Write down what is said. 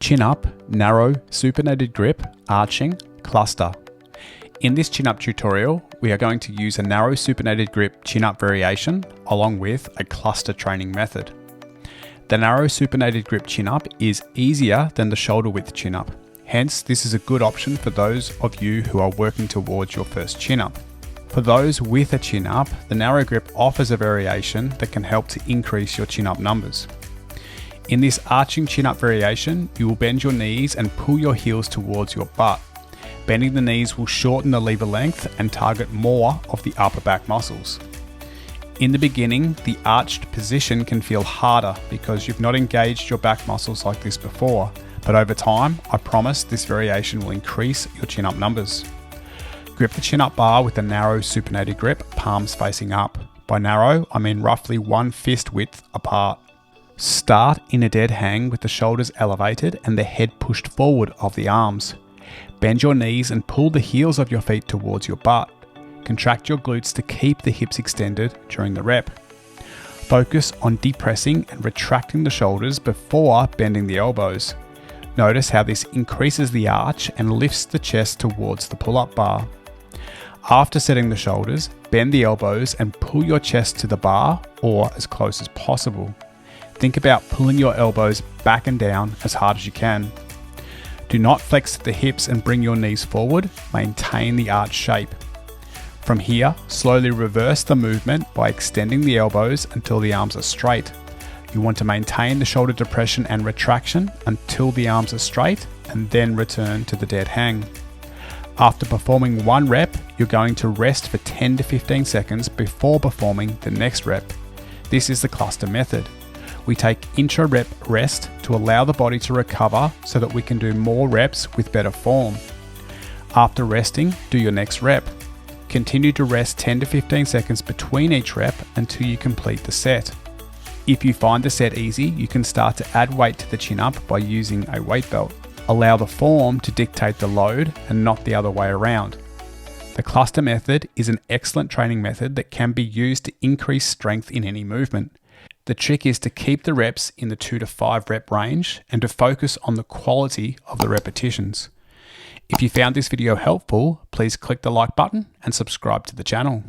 Chin up, narrow, supinated grip, arching, cluster. In this chin up tutorial, we are going to use a narrow supinated grip chin up variation along with a cluster training method. The narrow supinated grip chin up is easier than the shoulder width chin up. Hence, this is a good option for those of you who are working towards your first chin up. For those with a chin up, the narrow grip offers a variation that can help to increase your chin up numbers. In this arching chin up variation, you will bend your knees and pull your heels towards your butt. Bending the knees will shorten the lever length and target more of the upper back muscles. In the beginning, the arched position can feel harder because you've not engaged your back muscles like this before, but over time, I promise this variation will increase your chin up numbers. Grip the chin up bar with a narrow supinated grip, palms facing up. By narrow, I mean roughly 1 fist width apart. Start in a dead hang with the shoulders elevated and the head pushed forward of the arms. Bend your knees and pull the heels of your feet towards your butt. Contract your glutes to keep the hips extended during the rep. Focus on depressing and retracting the shoulders before bending the elbows. Notice how this increases the arch and lifts the chest towards the pull-up bar. After setting the shoulders, bend the elbows and pull your chest to the bar or as close as possible. Think about pulling your elbows back and down as hard as you can. Do not flex the hips and bring your knees forward, maintain the arch shape. From here, slowly reverse the movement by extending the elbows until the arms are straight. You want to maintain the shoulder depression and retraction until the arms are straight and then return to the dead hang. After performing one rep, you're going to rest for 10 to 15 seconds before performing the next rep. This is the cluster method. We take intra-rep rest to allow the body to recover so that we can do more reps with better form. After resting, do your next rep. Continue to rest 10 to 15 seconds between each rep until you complete the set. If you find the set easy, you can start to add weight to the chin up by using a weight belt. Allow the form to dictate the load and not the other way around. The cluster method is an excellent training method that can be used to increase strength in any movement. The trick is to keep the reps in the 2 to 5 rep range and to focus on the quality of the repetitions. If you found this video helpful, please click the like button and subscribe to the channel.